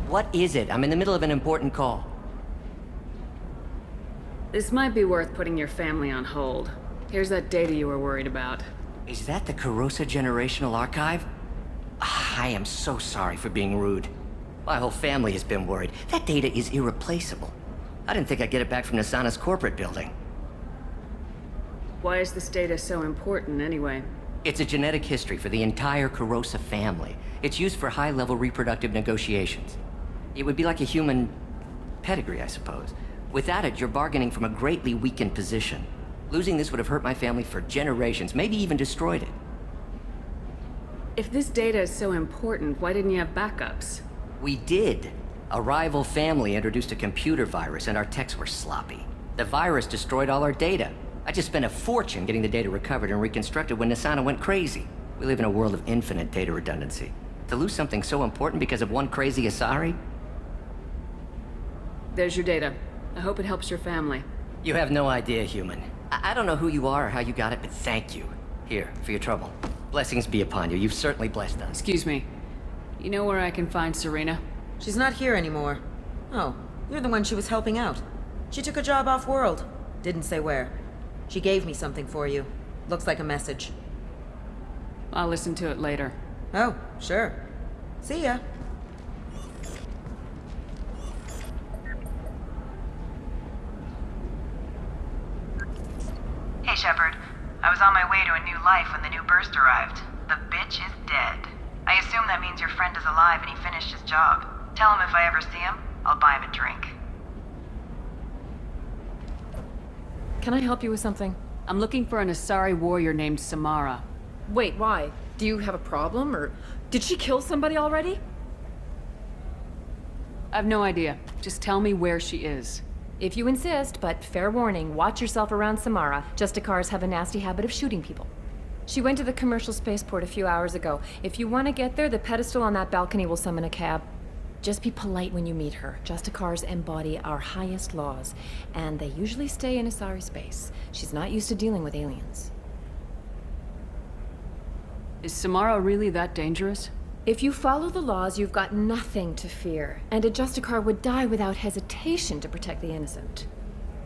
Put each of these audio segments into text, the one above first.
What is it? I'm in the middle of an important call. This might be worth putting your family on hold. Here's that data you were worried about. Is that the Karosa Generational Archive? I am so sorry for being rude. My whole family has been worried. That data is irreplaceable. I didn't think I'd get it back from Nassana's corporate building. Why is this data so important, anyway? It's a genetic history for the entire Karosa family. It's used for high-level reproductive negotiations. It would be like a human pedigree, I suppose. Without it, you're bargaining from a greatly weakened position. Losing this would have hurt my family for generations, maybe even destroyed it. If this data is so important, why didn't you have backups? We did. A rival family introduced a computer virus and our techs were sloppy. The virus destroyed all our data. I just spent a fortune getting the data recovered and reconstructed when Nassana went crazy. We live in a world of infinite data redundancy. To lose something so important because of one crazy Asari? There's your data. I hope it helps your family. You have no idea, human. I don't know who you are or how you got it, but thank you. Here, for your trouble. Blessings be upon you. You've certainly blessed us. Excuse me. You know where I can find Serena? She's not here anymore. Oh, you're the one she was helping out. She took a job off-world. Didn't say where. She gave me something for you. Looks like a message. I'll listen to it later. Oh, sure. See ya. Hey, Shepard. I was on my way to a new life when the new burst arrived. The bitch is dead. I assume that means your friend is alive and he finished his job. Tell him if I ever see him, I'll buy him a drink. Can I help you with something? I'm looking for an Asari warrior named Samara. Wait, why? Do you have a problem, or did she kill somebody already? I've no idea. Just tell me where she is. If you insist, but fair warning, watch yourself around Samara. Justicars have a nasty habit of shooting people. She went to the commercial spaceport a few hours ago. If you want to get there, the pedestal on that balcony will summon a cab. Just be polite when you meet her. Justicars embody our highest laws, and they usually stay in Asari space. She's not used to dealing with aliens. Is Samara really that dangerous? If you follow the laws, you've got nothing to fear, and a Justicar would die without hesitation to protect the innocent.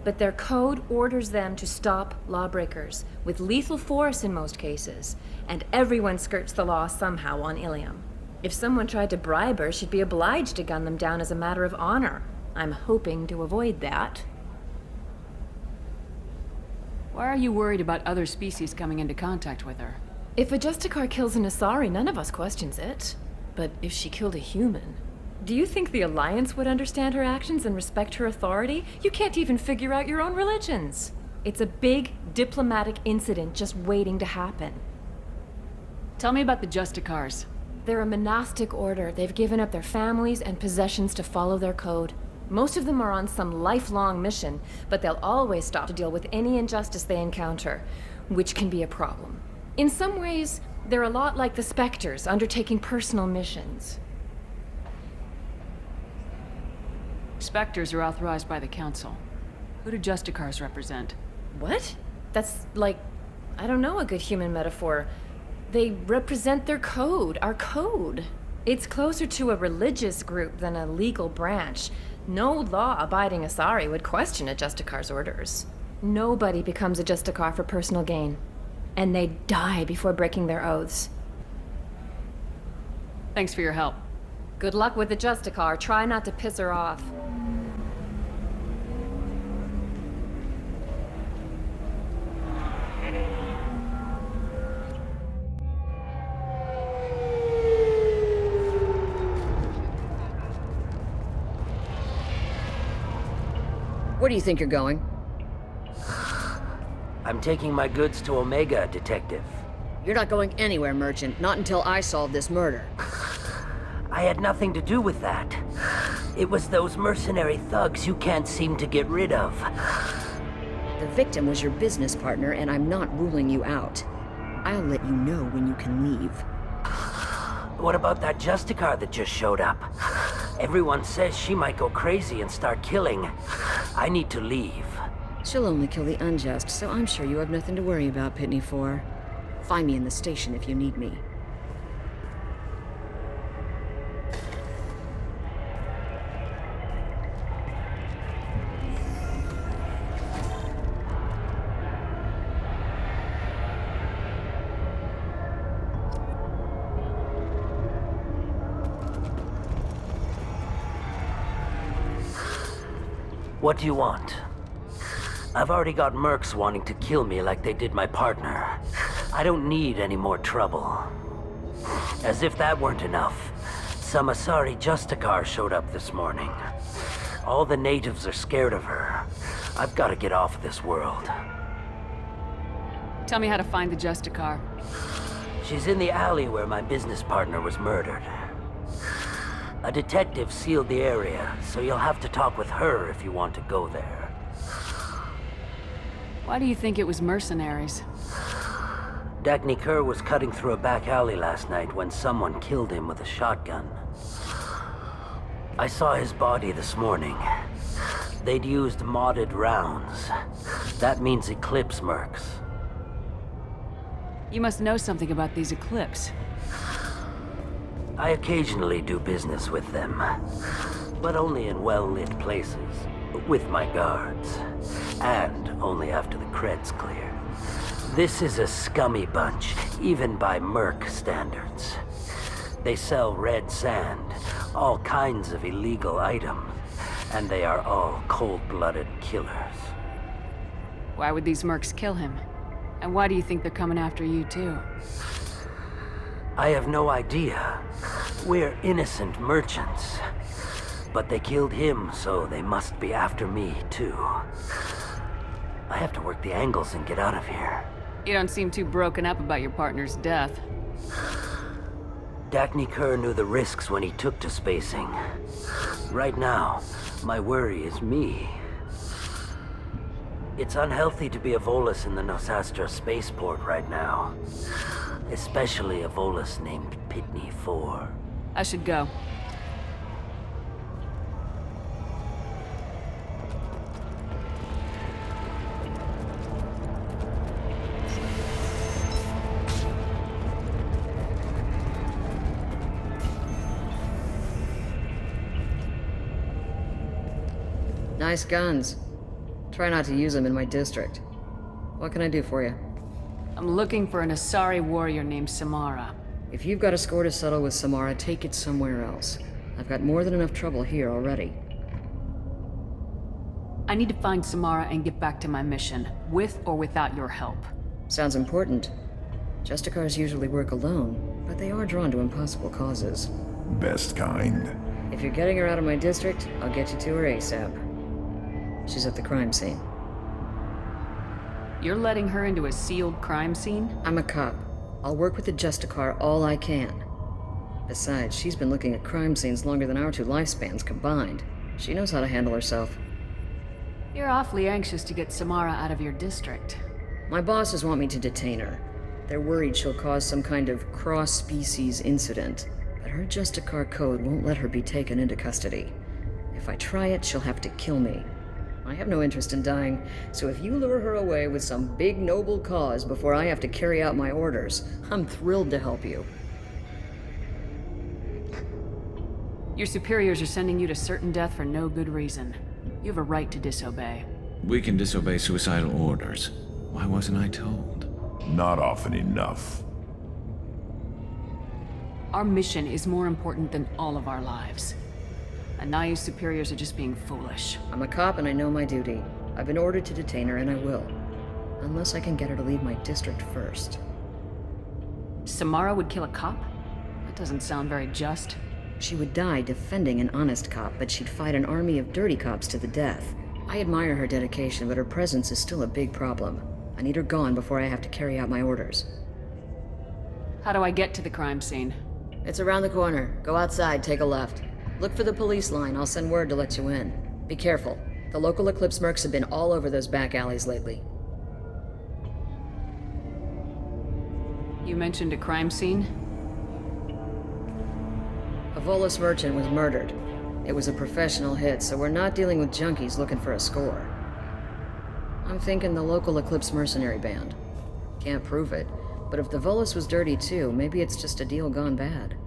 But their code orders them to stop lawbreakers, with lethal force in most cases, and everyone skirts the law somehow on Illium. If someone tried to bribe her, she'd be obliged to gun them down as a matter of honor. I'm hoping to avoid that. Why are you worried about other species coming into contact with her? If a Justicar kills an Asari, none of us questions it. But if she killed a human... Do you think the Alliance would understand her actions and respect her authority? You can't even figure out your own religions. It's a big diplomatic incident just waiting to happen. Tell me about the Justicars. They're a monastic order. They've given up their families and possessions to follow their code. Most of them are on some lifelong mission, but they'll always stop to deal with any injustice they encounter, which can be a problem. In some ways, they're a lot like the Spectres, undertaking personal missions. Spectres are authorized by the Council. Who do Justicars represent? What? That's like, I don't know, a good human metaphor. They represent their code, our code. It's closer to a religious group than a legal branch. No law-abiding Asari would question a Justicar's orders. Nobody becomes a Justicar for personal gain. And they die before breaking their oaths. Thanks for your help. Good luck with the Justicar. Try not to piss her off. Where do you think you're going? I'm taking my goods to Omega, Detective. You're not going anywhere, Merchant. Not until I solve this murder. I had nothing to do with that. It was those mercenary thugs you can't seem to get rid of. The victim was your business partner, and I'm not ruling you out. I'll let you know when you can leave. What about that Justicar that just showed up? Everyone says she might go crazy and start killing. I need to leave. She'll only kill the unjust, so I'm sure you have nothing to worry about, Pitney 4. Find me in the station if you need me. What do you want? I've already got mercs wanting to kill me like they did my partner. I don't need any more trouble. As if that weren't enough, some Asari Justicar showed up this morning. All the natives are scared of her. I've got to get off this world. Tell me how to find the Justicar. She's in the alley where my business partner was murdered. A detective sealed the area, so you'll have to talk with her if you want to go there. Why do you think it was mercenaries? Thane Krios was cutting through a back alley last night when someone killed him with a shotgun. I saw his body this morning. They'd used modded rounds. That means Eclipse mercs. You must know something about these Eclipse. I occasionally do business with them, but only in well-lit places, with my guards, and only after the cred's clear. This is a scummy bunch, even by merc standards. They sell red sand, all kinds of illegal items, and they are all cold-blooded killers. Why would these mercs kill him? And why do you think they're coming after you too? I have no idea. We're innocent merchants. But they killed him, so they must be after me, too. I have to work the angles and get out of here. You don't seem too broken up about your partner's death. Thane Krios knew the risks when he took to spacing. Right now, my worry is me. It's unhealthy to be a Volus in the Nosastra spaceport right now. Especially a Volus named Pitney 4. I should go. Nice guns. Try not to use them in my district. What can I do for you? I'm looking for an Asari warrior named Samara. If you've got a score to settle with Samara, take it somewhere else. I've got more than enough trouble here already. I need to find Samara and get back to my mission, with or without your help. Sounds important. Justicars usually work alone, but they are drawn to impossible causes. Best kind. If you're getting her out of my district, I'll get you to her ASAP. She's at the crime scene. You're letting her into a sealed crime scene? I'm a cop. I'll work with the Justicar all I can. Besides, she's been looking at crime scenes longer than our two lifespans combined. She knows how to handle herself. You're awfully anxious to get Samara out of your district. My bosses want me to detain her. They're worried she'll cause some kind of cross-species incident, but her Justicar code won't let her be taken into custody. If I try it, she'll have to kill me. I have no interest in dying, so if you lure her away with some big noble cause before I have to carry out my orders, I'm thrilled to help you. Your superiors are sending you to certain death for no good reason. You have a right to disobey. We can disobey suicidal orders. Why wasn't I told? Not often enough. Our mission is more important than all of our lives. Anaya's superiors are just being foolish. I'm a cop and I know my duty. I've been ordered to detain her and I will. Unless I can get her to leave my district first. Samara would kill a cop? That doesn't sound very just. She would die defending an honest cop, but she'd fight an army of dirty cops to the death. I admire her dedication, but her presence is still a big problem. I need her gone before I have to carry out my orders. How do I get to the crime scene? It's around the corner. Go outside, take a left. Look for the police line. I'll send word to let you in. Be careful. The local Eclipse mercs have been all over those back alleys lately. You mentioned a crime scene? A Volus merchant was murdered. It was a professional hit, so we're not dealing with junkies looking for a score. I'm thinking the local Eclipse mercenary band. Can't prove it, but if the Volus was dirty too, maybe it's just a deal gone bad.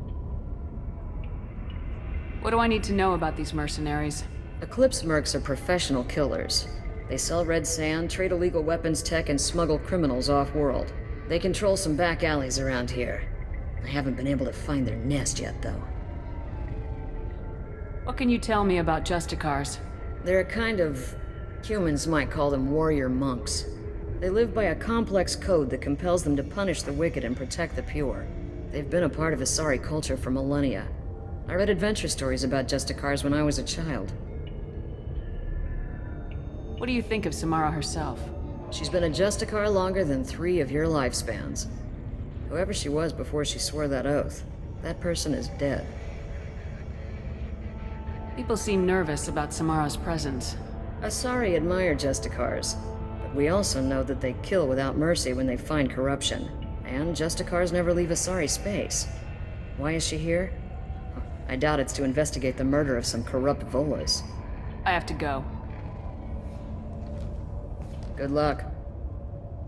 What do I need to know about these mercenaries? Eclipse mercs are professional killers. They sell red sand, trade illegal weapons tech, and smuggle criminals off-world. They control some back alleys around here. I haven't been able to find their nest yet, though. What can you tell me about Justicars? They're a kind of... humans might call them warrior monks. They live by a complex code that compels them to punish the wicked and protect the pure. They've been a part of Asari culture for millennia. I read adventure stories about Justicars when I was a child. What do you think of Samara herself? She's been a Justicar longer than 3 of your lifespans. Whoever she was before she swore that oath, that person is dead. People seem nervous about Samara's presence. Asari admire Justicars, but we also know that they kill without mercy when they find corruption. And Justicars never leave Asari space. Why is she here? I doubt it's to investigate the murder of some corrupt Volas. I have to go. Good luck.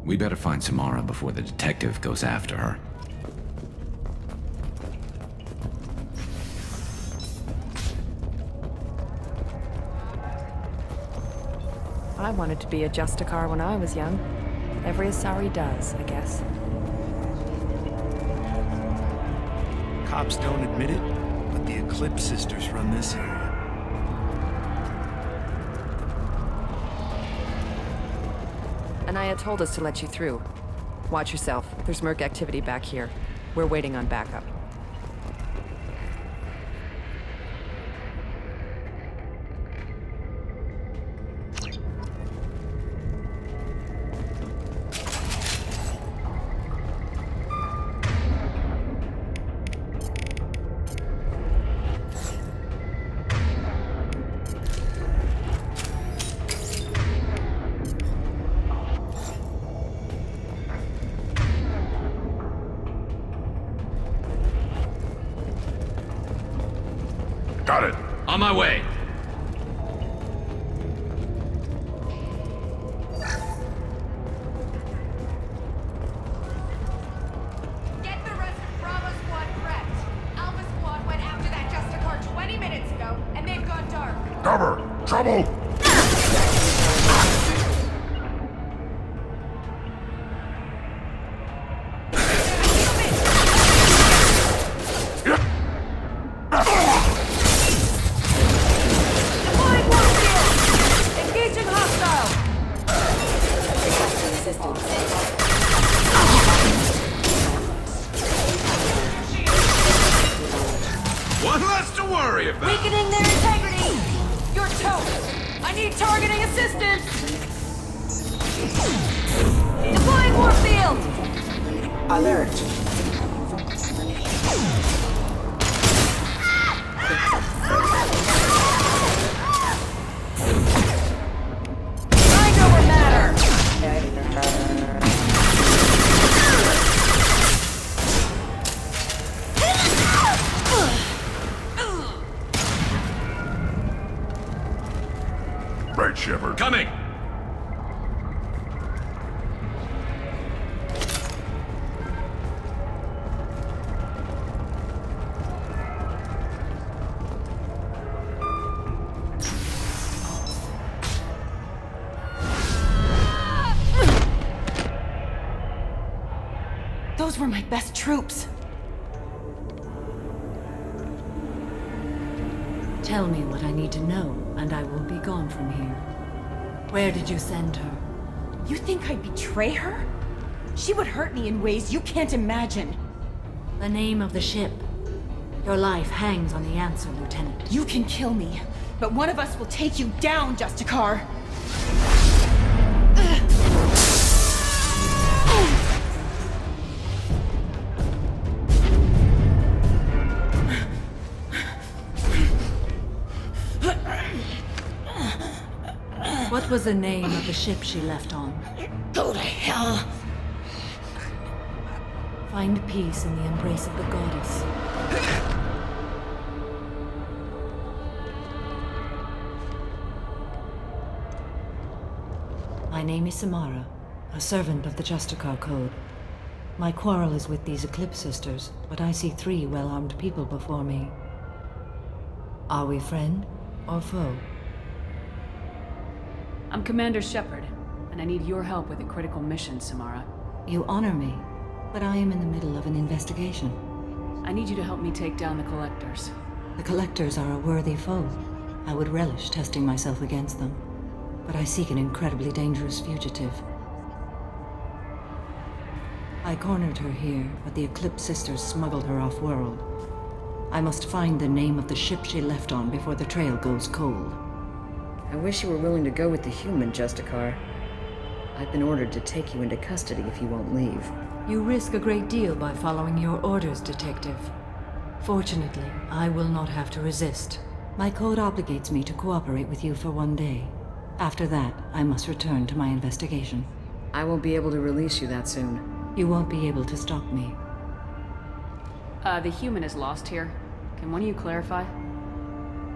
We better find Samara before the detective goes after her. I wanted to be a Justicar when I was young. Every Asari does, I guess. Cops don't admit it, but the Eclipse sisters run this area. Anaya told us to let you through. Watch yourself. There's Merc activity back here. We're waiting on backup. Got it. On my way. Get the rest of Bravo Squad prepped. Alpha Squad went after that Justicar 20 minutes ago, and they've gone dark. Cover! Trouble! One less to worry about. Weakening their integrity! You're toast! I need targeting assistance! Deploying warp field! Alert! Mind over matter! Right, Shepard. Coming! Those were my best troops. Tell me what I need to know, and I will be gone from here. Where did you send her? You think I'd betray her? She would hurt me in ways you can't imagine. The name of the ship. Your life hangs on the answer, Lieutenant. You can kill me, but one of us will take you down, Justicar. What was the name of the ship she left on? Go to hell. Find peace in the embrace of the goddess. My name is Samara, a servant of the Justicar Code. My quarrel is with these Eclipse sisters, but I see 3 well-armed people before me. Are we friend or foe? I'm Commander Shepard, and I need your help with a critical mission, Samara. You honor me, but I am in the middle of an investigation. I need you to help me take down the Collectors. The Collectors are a worthy foe. I would relish testing myself against them. But I seek an incredibly dangerous fugitive. I cornered her here, but the Eclipse sisters smuggled her off-world. I must find the name of the ship she left on before the trail goes cold. I wish you were willing to go with the human, Justicar. I've been ordered to take you into custody if you won't leave. You risk a great deal by following your orders, Detective. Fortunately, I will not have to resist. My code obligates me to cooperate with you for 1 day. After that, I must return to my investigation. I won't be able to release you that soon. You won't be able to stop me. The human is lost here. Can one of you clarify?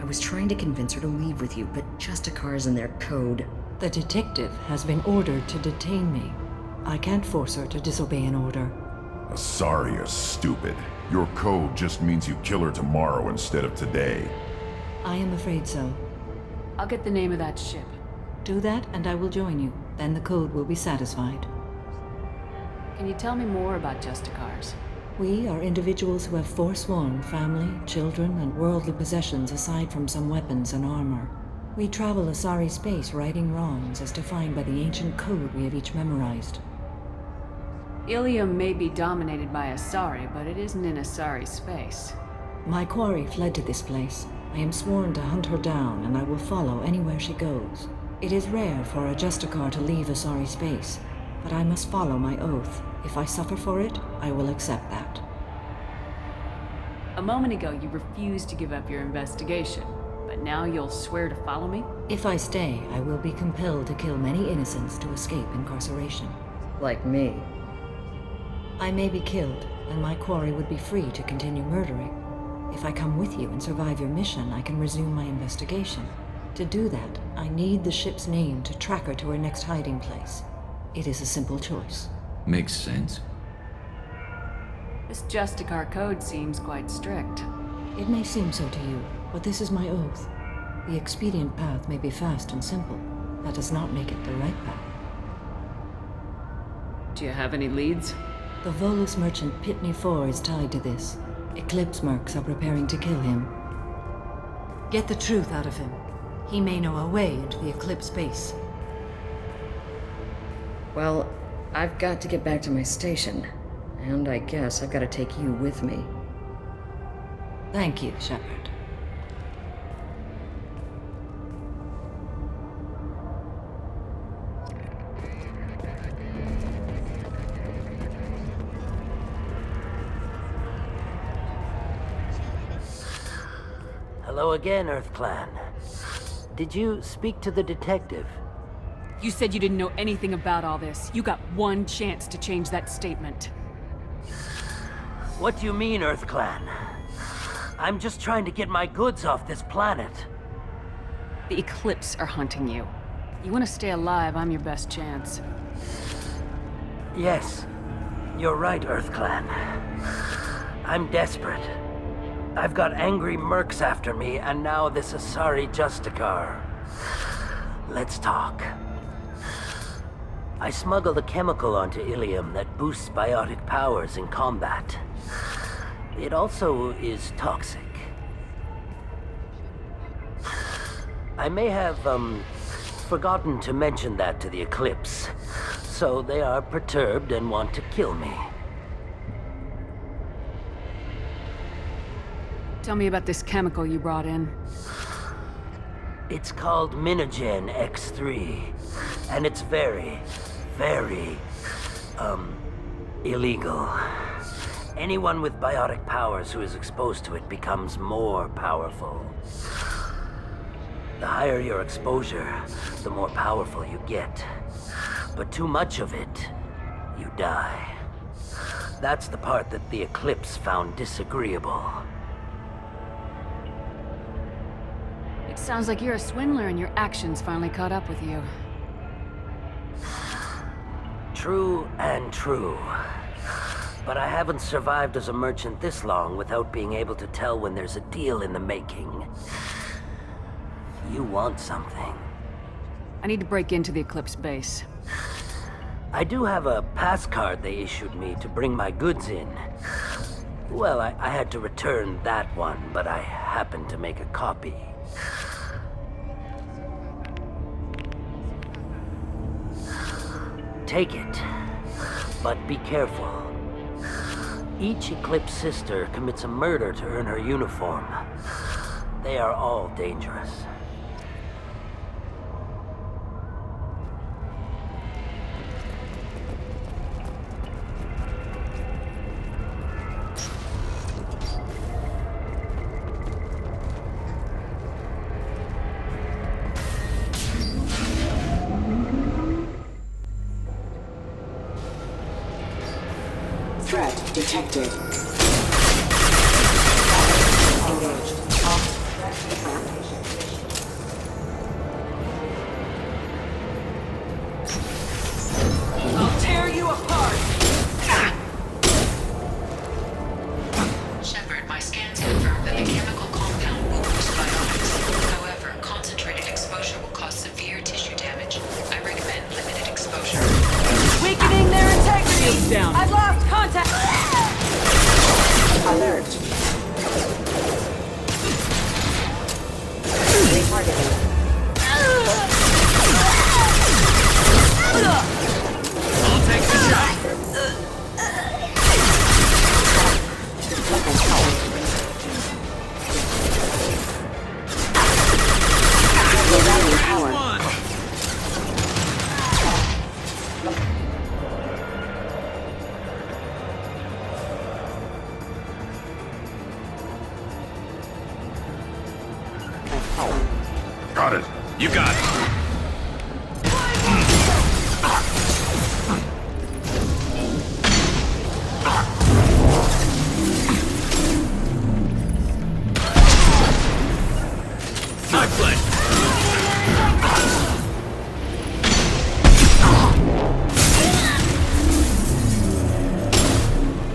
I was trying to convince her to leave with you, but Justicars and their code. The detective has been ordered to detain me. I can't force her to disobey an order. Sorry, stupid. Your code just means you kill her tomorrow instead of today. I am afraid so. I'll get the name of that ship. Do that, and I will join you. Then the code will be satisfied. Can you tell me more about Justicars? We are individuals who have forsworn family, children, and worldly possessions aside from some weapons and armor. We travel Asari space righting wrongs as defined by the ancient code we have each memorized. Illium may be dominated by Asari, but it isn't in Asari space. My quarry fled to this place. I am sworn to hunt her down, and I will follow anywhere she goes. It is rare for a Justicar to leave Asari space, but I must follow my oath. If I suffer for it, I will accept that. A moment ago, you refused to give up your investigation, but now you'll swear to follow me? If I stay, I will be compelled to kill many innocents to escape incarceration. Like me. I may be killed, and my quarry would be free to continue murdering. If I come with you and survive your mission, I can resume my investigation. To do that, I need the ship's name to track her to her next hiding place. It is a simple choice. Makes sense. This Justicar code seems quite strict. It may seem so to you, but this is my oath. The expedient path may be fast and simple. That does not make it the right path. Do you have any leads? The Volus merchant Pitney IV is tied to this. Eclipse mercs are preparing to kill him. Get the truth out of him. He may know a way into the Eclipse base. Well, I've got to get back to my station. And I guess I've got to take you with me. Thank you, Shepard. Hello again, Earth Clan. Did you speak to the detective? You said you didn't know anything about all this. You got one chance to change that statement. What do you mean, Earth Clan? I'm just trying to get my goods off this planet. The Eclipse are hunting you. You want to stay alive, I'm your best chance. Yes, you're right, Earth Clan. I'm desperate. I've got angry mercs after me, and now this Asari Justicar. Let's talk. I smuggled a chemical onto Illium that boosts biotic powers in combat. It also is toxic. I may have, forgotten to mention that to the Eclipse, so they are perturbed and want to kill me. Tell me about this chemical you brought in. It's called Minogen X3, and it's very, illegal. Anyone with biotic powers who is exposed to it becomes more powerful. The higher your exposure, the more powerful you get. But too much of it, you die. That's the part that the Eclipse found disagreeable. It sounds like you're a swindler and your actions finally caught up with you. True and true. But I haven't survived as a merchant this long without being able to tell when there's a deal in the making. You want something. I need to break into the Eclipse base. I do have a pass card they issued me to bring my goods in. Well, I had to return that one, but I happened to make a copy. Take it. But be careful. Each Eclipse sister commits a murder to earn her uniform. They are all dangerous. Threat detected. Engaged. I'll tear you apart! Shepard, my scans confirm that the chemical compound will boost biotics. However, concentrated exposure will cause severe tissue damage. I recommend limited exposure. Weakening their integrity! Down. I've lost contact! Alert. Retargeting. I'll take the shot. Rallying power. One. Got it. You got it. My pleasure.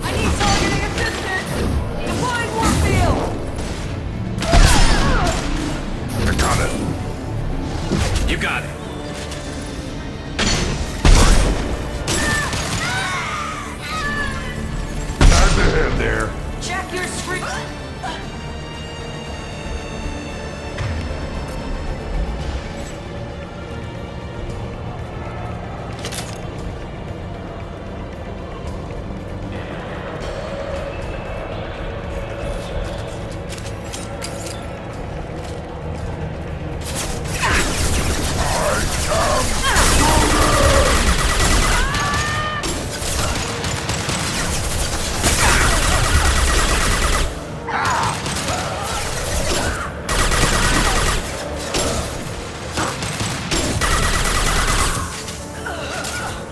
I need targeting assistance! Deploying warfield! I got it. You got it. Time ahead there. Check your screen!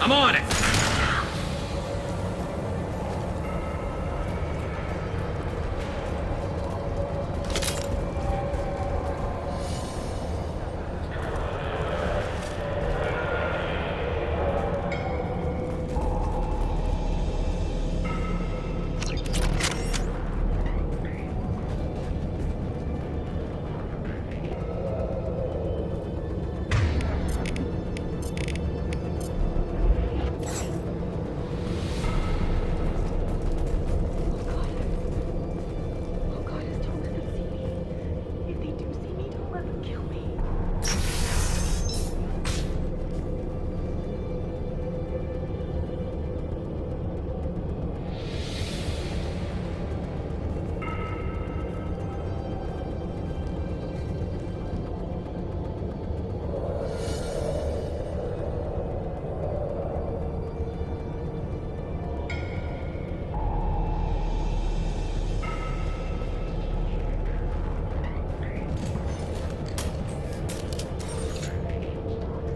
I'm on it.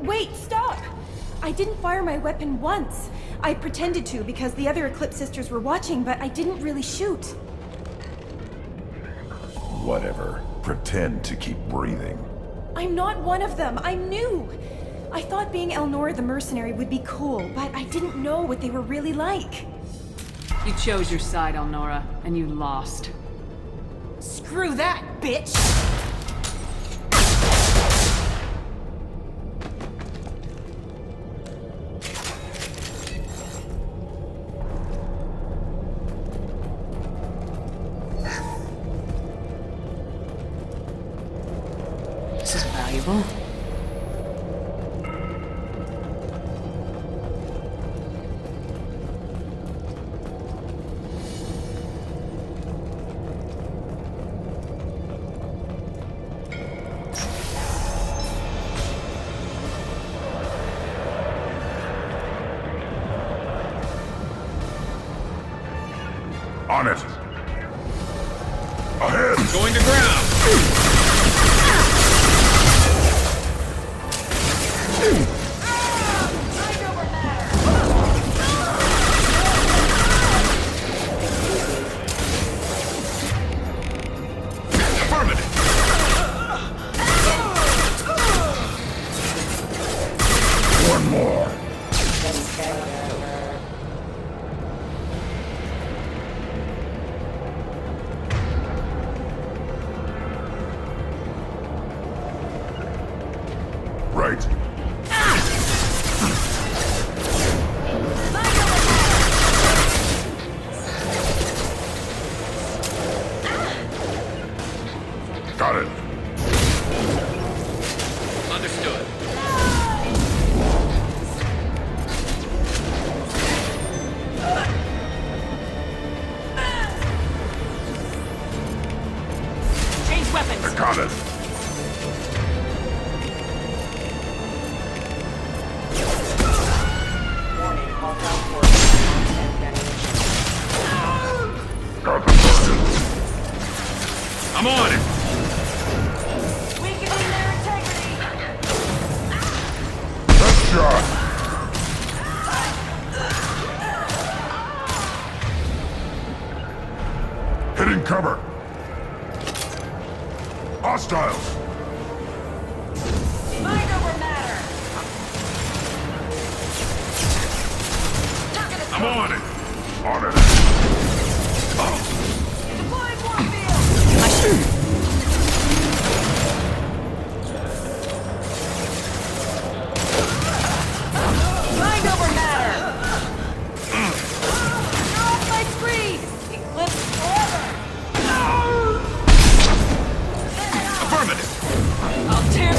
Wait, stop! I didn't fire my weapon once. I pretended to because the other Eclipse sisters were watching, but I didn't really shoot. Whatever. Pretend to keep breathing. I'm not one of them. I'm new. I thought being Elnora the mercenary would be cool, but I didn't know what they were really like. You chose your side, Elnora, and you lost. Screw that, bitch! This is valuable. On it. Ahead. Going to ground. One more. Right. Got it. Understood. Change weapons. Got it. Got the target. I'm on it. Weakening their integrity. Let's shot. Hitting cover. Hostiles. Mind over matter. I'm on it. On it. Deploying warfield. Mind over matter. You're off my screen. Eclipse forever. Affirmative. I'll tear.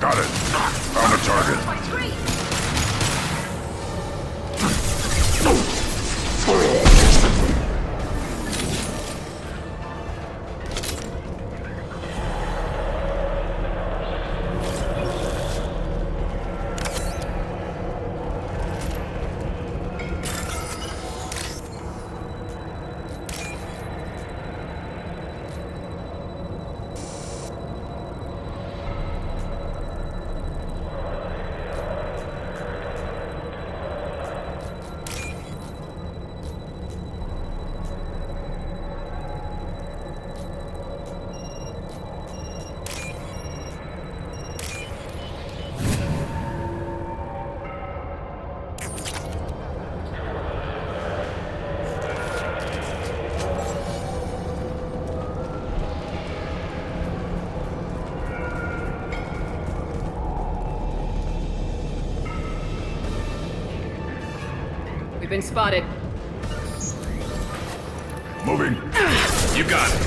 Got it. Found a target. My screen. We've been spotted. Moving. You got it.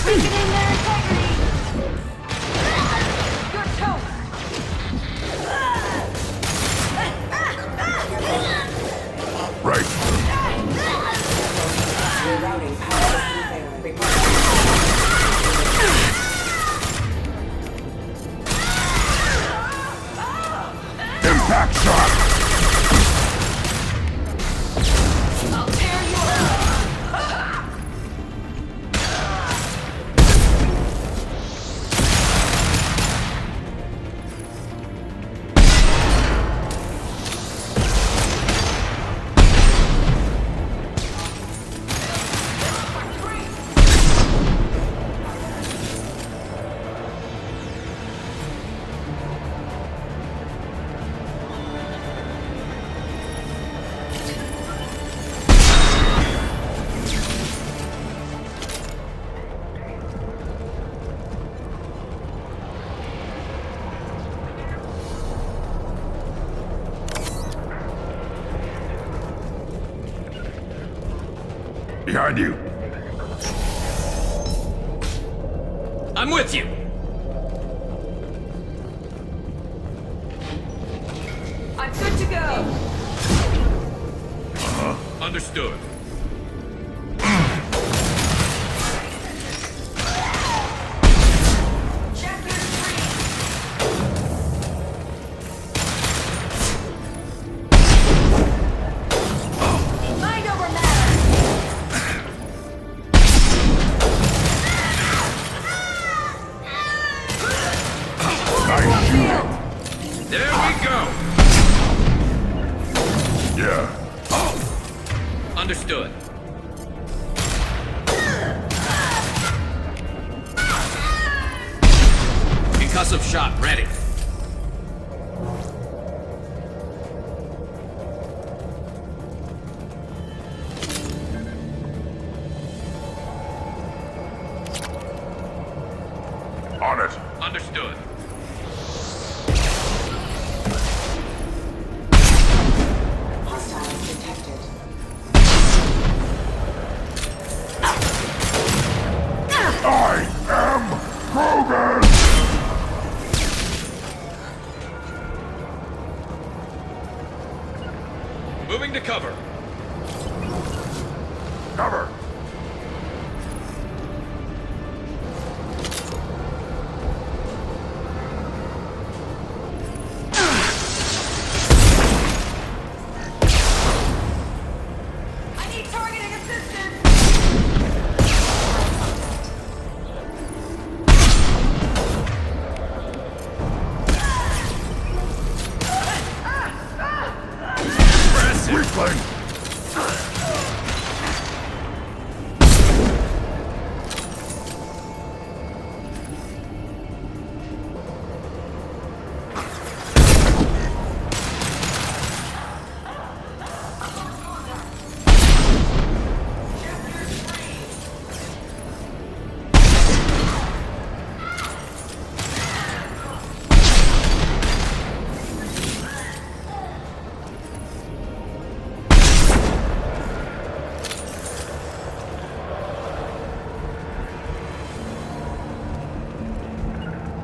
Weakening their integrity. You're toast. Right. Rerouting power. Impact shot. I'll tear you up. Behind you. I'm with you. I'm good to go. Understood. Check your screen. Understood. Concussive shot ready. On it. Understood. Hostiles detected. I am Krogan! Moving to cover. Cover! I need targeting assistance! Weakling!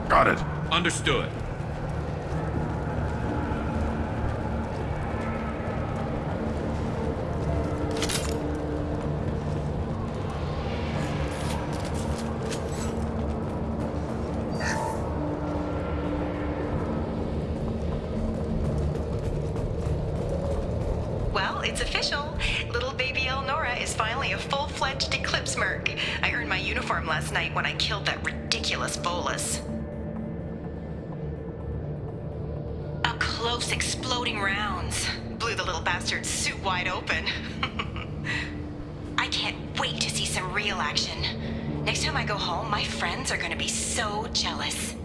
Got it. Understood. Well, it's official. Little baby Elnora is finally a full-fledged Eclipse merc. I earned my uniform last night when I killed that ridiculous bolus. Up close, exploding rounds. Blew the little bastard's suit wide open. I can't wait to see some real action. Next time I go home, my friends are gonna be so jealous.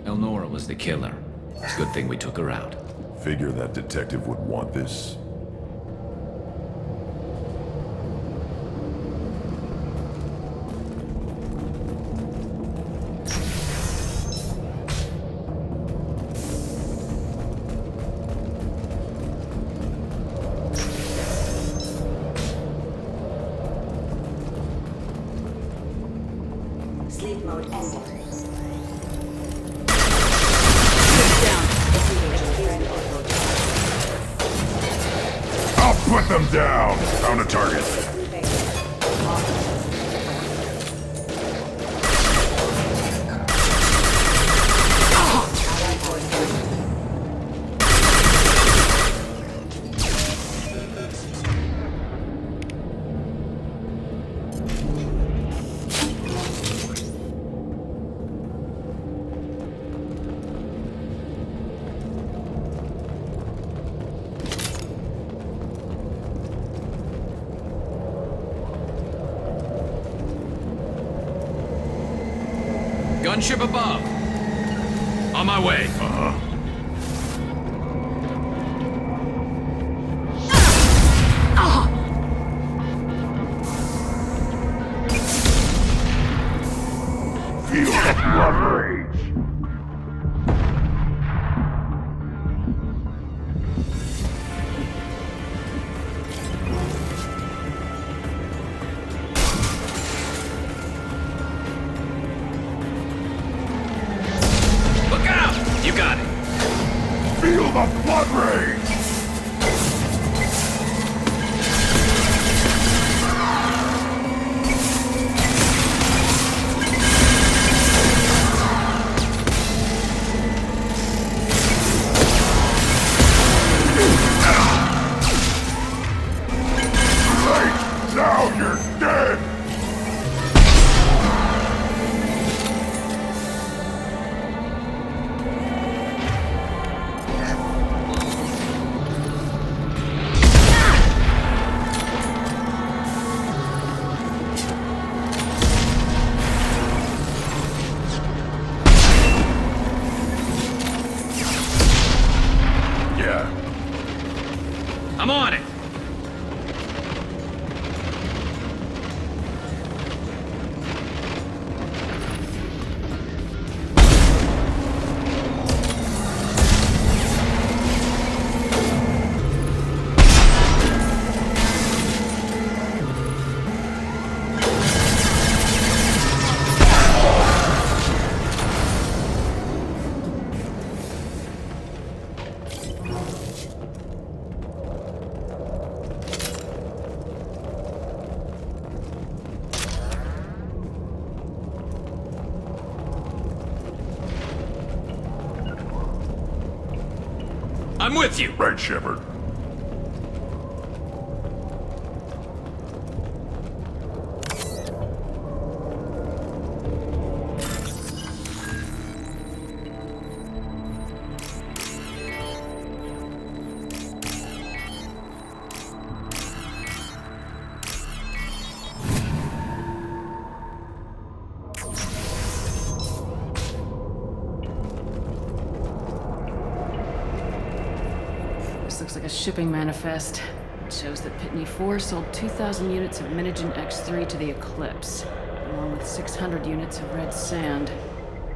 Elnora was the killer. It's a good thing we took her out. Figure that detective would want this. Sleep mode ended. I'll put them down! Found a target. Gunship above. On my way. Uh-huh. Feel the blood rage. Look out! You got it. Feel the blood rage. Right now you're dead. I'm with you! Right, Shepard. This looks like a shipping manifest. It shows that Pitney 4 sold 2,000 units of Minigen X3 to the Eclipse, along with 600 units of red sand.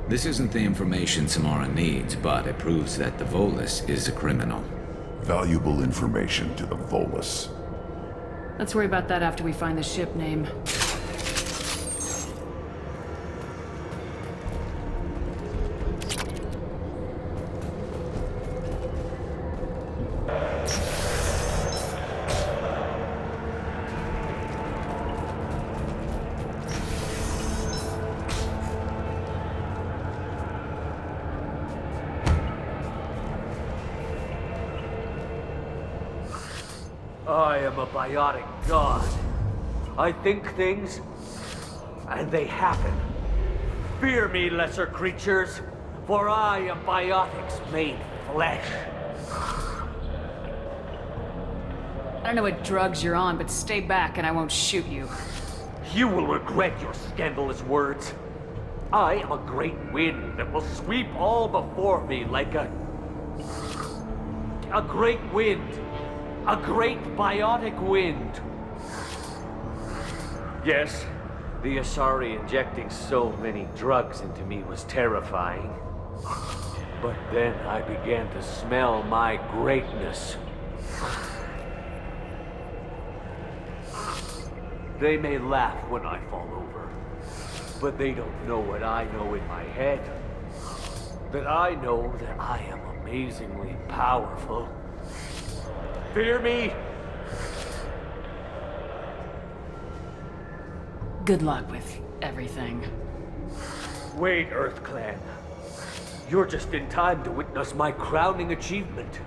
This isn't the information Samara needs, but it proves that the Volus is a criminal. Valuable information to the Volus. Let's worry about that after we find the ship name. I am a biotic god. I think things, and they happen. Fear me, lesser creatures, for I am biotics made flesh. I don't know what drugs you're on, but stay back and I won't shoot you. You will regret your scandalous words. I am a great wind that will sweep all before me like a great wind. A great biotic wind. Yes, the Asari injecting so many drugs into me was terrifying. But then I began to smell my greatness. They may laugh when I fall over, but they don't know what I know in my head. That I know that I am amazingly powerful. Fear me? Good luck with everything. Wait, Earth Clan. You're just in time to witness my crowning achievement.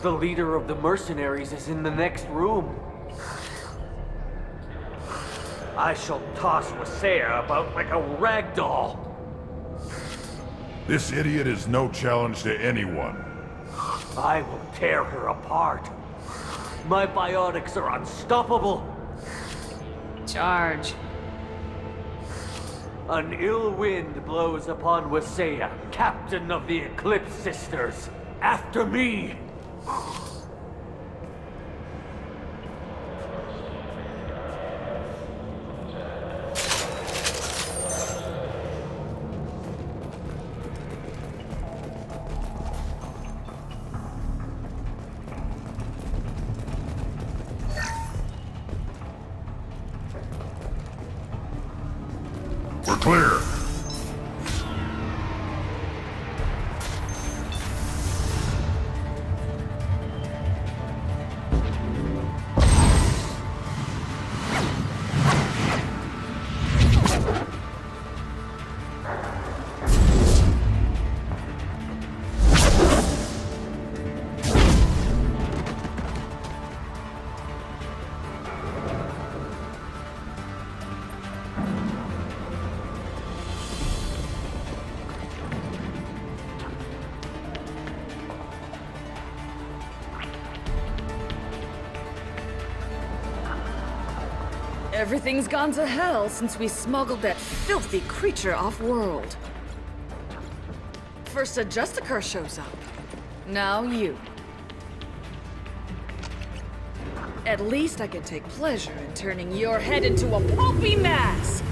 The leader of the mercenaries is in the next room. I shall toss Wasea about like a rag doll. This idiot is no challenge to anyone. I will tear her apart. My biotics are unstoppable. Charge. An ill wind blows upon Wasea, captain of the Eclipse Sisters. After me! We're clear. Everything's gone to hell since we smuggled that filthy creature off-world. First a Justicar shows up. Now you. At least I can take pleasure in turning your head into a pulpy mass!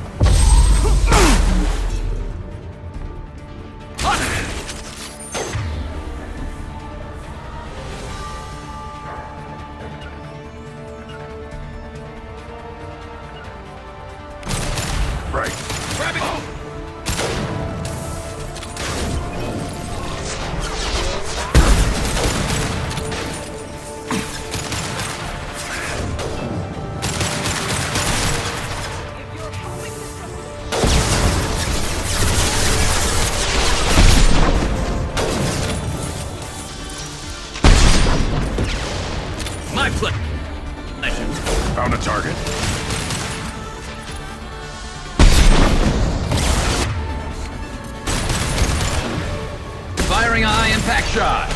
shot!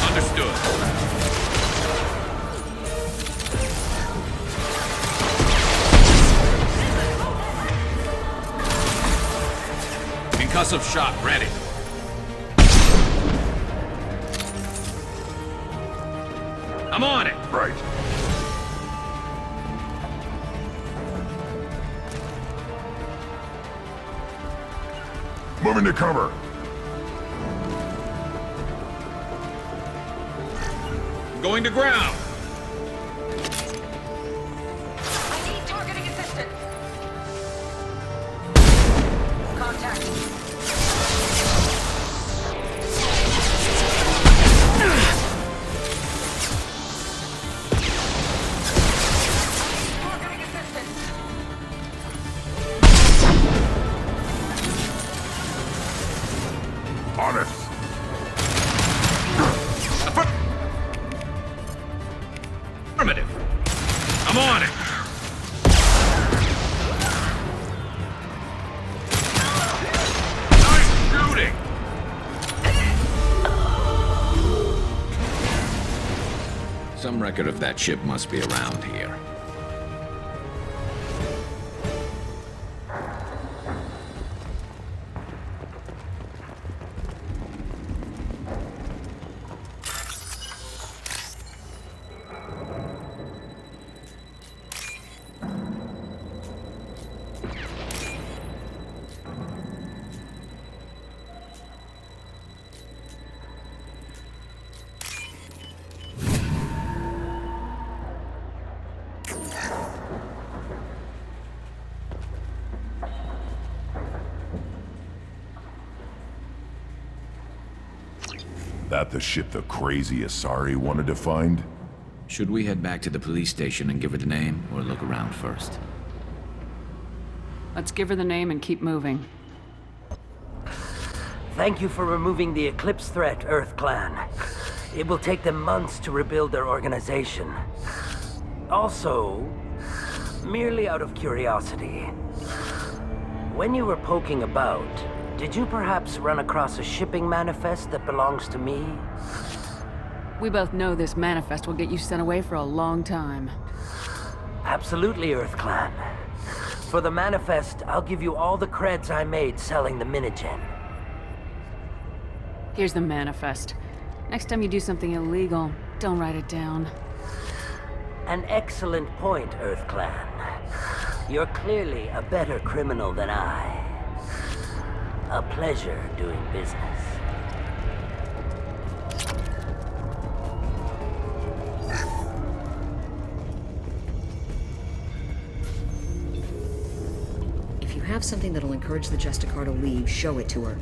Understood. Concussive shot ready. I'm on it! Right. Moving to cover. Going to ground. I need targeting assistance. Contact. Targeting assistance. On it. Affirmative. I'm on it. Nice shooting. Some record of that ship must be around here. That the ship the crazy Asari wanted to find? Should we head back to the police station and give her the name, or look around first? Let's give her the name and keep moving. Thank you for removing the Eclipse threat, Earth Clan. It will take them months to rebuild their organization. Also, merely out of curiosity, when you were poking about, did you perhaps run across a shipping manifest that belongs to me? We both know this manifest will get you sent away for a long time. Absolutely, Earth Clan. For the manifest, I'll give you all the creds I made selling the Minigen. Here's the manifest. Next time you do something illegal, don't write it down. An excellent point, Earth Clan. You're clearly a better criminal than I. A pleasure doing business. If you have something that'll encourage the Justicar to leave, show it to her.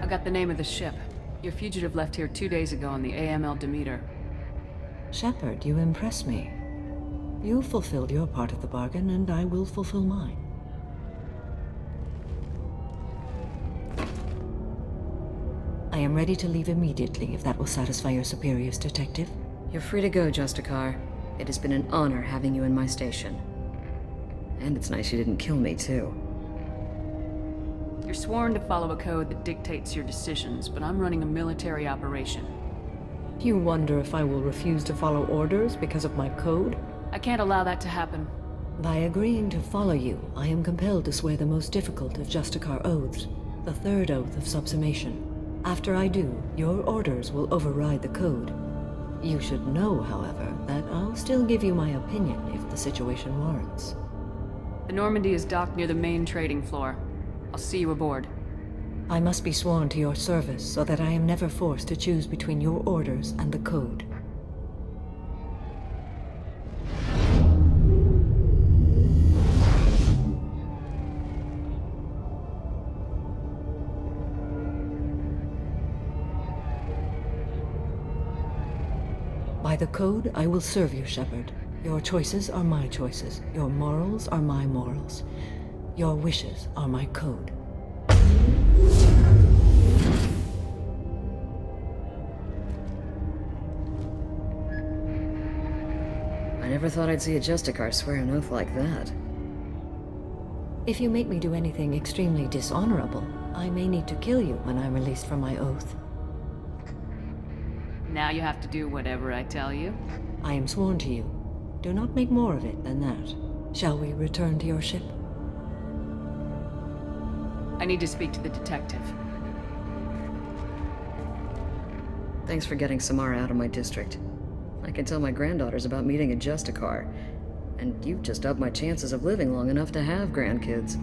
I got the name of the ship. Your fugitive left here 2 days ago on the AML Demeter. Shepard, you impress me. You fulfilled your part of the bargain, and I will fulfill mine. I am ready to leave immediately, if that will satisfy your superiors, Detective. You're free to go, Justicar. It has been an honor having you in my station. And it's nice you didn't kill me, too. You're sworn to follow a code that dictates your decisions, but I'm running a military operation. You wonder if I will refuse to follow orders because of my code? I can't allow that to happen. By agreeing to follow you, I am compelled to swear the most difficult of Justicar oaths, the third oath of subsumation. After I do, your orders will override the code. You should know, however, that I'll still give you my opinion if the situation warrants. The Normandy is docked near the main trading floor. I'll see you aboard. I must be sworn to your service so that I am never forced to choose between your orders and the code. By the code, I will serve you, Shepard. Your choices are my choices. Your morals are my morals. Your wishes are my code. never thought I'd see a Justicar swear an oath like that. If you make me do anything extremely dishonorable, I may need to kill you when I'm released from my oath. Now you have to do whatever I tell you. I am sworn to you. Do not make more of it than that. Shall we return to your ship? I need to speak to the detective. Thanks for getting Samara out of my district. I can tell my granddaughters about meeting a Justicar, and you've just upped my chances of living long enough to have grandkids.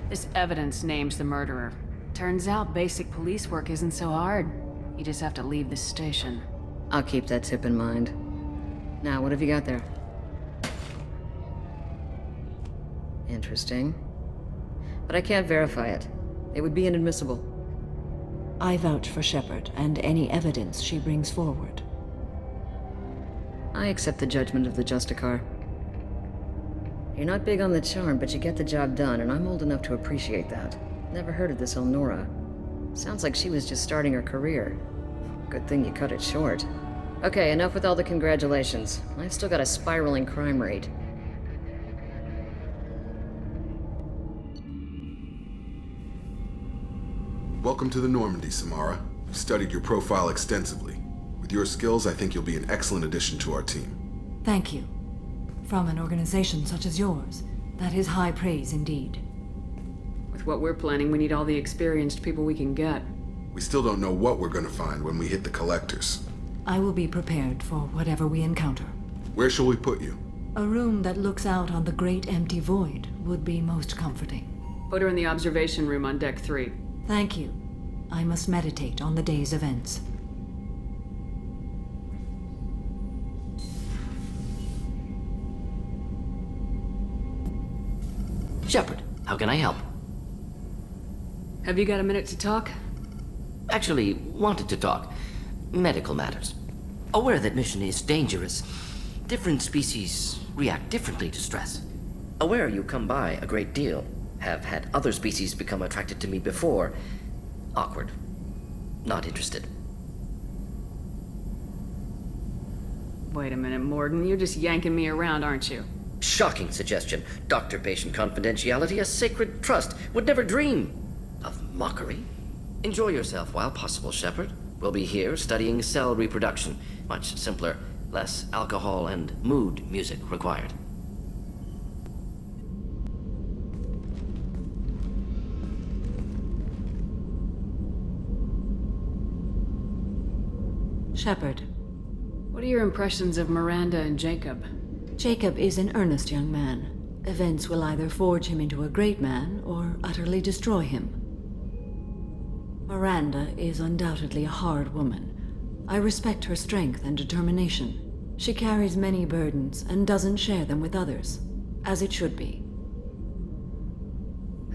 This evidence names the murderer. Turns out basic police work isn't so hard. You just have to leave the station. I'll keep that tip in mind. Now, what have you got there? Interesting. But I can't verify it. It would be inadmissible. I vouch for Shepard and any evidence she brings forward. I accept the judgment of the Justicar. You're not big on the charm, but you get the job done, and I'm old enough to appreciate that. Never heard of this Elnora. Sounds like she was just starting her career. Good thing you cut it short. Okay, enough with all the congratulations. I've still got a spiraling crime rate. Welcome to the Normandy, Samara. I've studied your profile extensively. With your skills, I think you'll be an excellent addition to our team. Thank you. From an organization such as yours, that is high praise indeed. With what we're planning, we need all the experienced people we can get. We still don't know what we're gonna find when we hit the collectors. I will be prepared for whatever we encounter. Where shall we put you? A room that looks out on the great empty void would be most comforting. Put her in the observation room on deck 3. Thank you. I must meditate on the day's events. Shepard, how can I help? Have you got a minute to talk? Actually, wanted to talk. Medical matters. Aware that mission is dangerous. Different species react differently to stress. Aware you come by a great deal. Have had other species become attracted to me before. Awkward. Not interested. Wait a minute, Morden. You're just yanking me around, aren't you? Shocking suggestion. Doctor-patient confidentiality, a sacred trust. Would never dream of mockery. Enjoy yourself while possible, Shepard. We'll be here studying cell reproduction. Much simpler, less alcohol and mood music required. Shepard. What are your impressions of Miranda and Jacob? Jacob is an earnest young man. Events will either forge him into a great man or utterly destroy him. Miranda is undoubtedly a hard woman. I respect her strength and determination. She carries many burdens and doesn't share them with others, as it should be.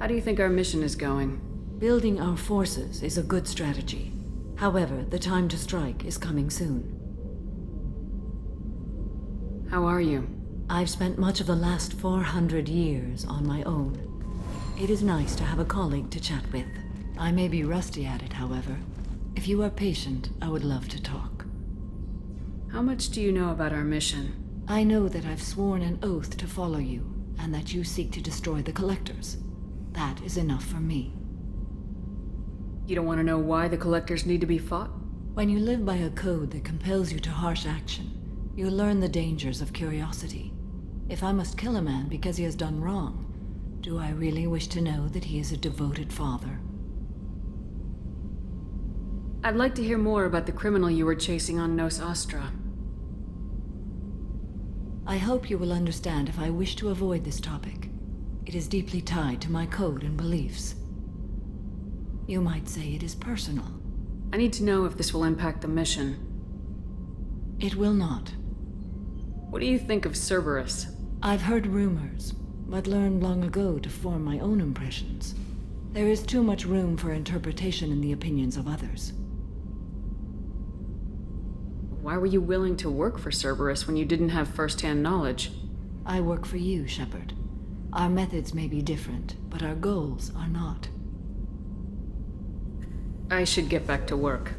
How do you think our mission is going? Building our forces is a good strategy. However, the time to strike is coming soon. How are you? I've spent much of the last 400 years on my own. It is nice to have a colleague to chat with. I may be rusty at it, however. If you are patient, I would love to talk. How much do you know about our mission? I know that I've sworn an oath to follow you, and that you seek to destroy the Collectors. That is enough for me. You don't want to know why the Collectors need to be fought? When you live by a code that compels you to harsh action, you learn the dangers of curiosity. If I must kill a man because he has done wrong, do I really wish to know that he is a devoted father? I'd like to hear more about the criminal you were chasing on Nos Astra. I hope you will understand if I wish to avoid this topic. It is deeply tied to my code and beliefs. You might say it is personal. I need to know if this will impact the mission. It will not. What do you think of Cerberus? I've heard rumors, but learned long ago to form my own impressions. There is too much room for interpretation in the opinions of others. Why were you willing to work for Cerberus when you didn't have first-hand knowledge? I work for you, Shepard. Our methods may be different, but our goals are not. I should get back to work.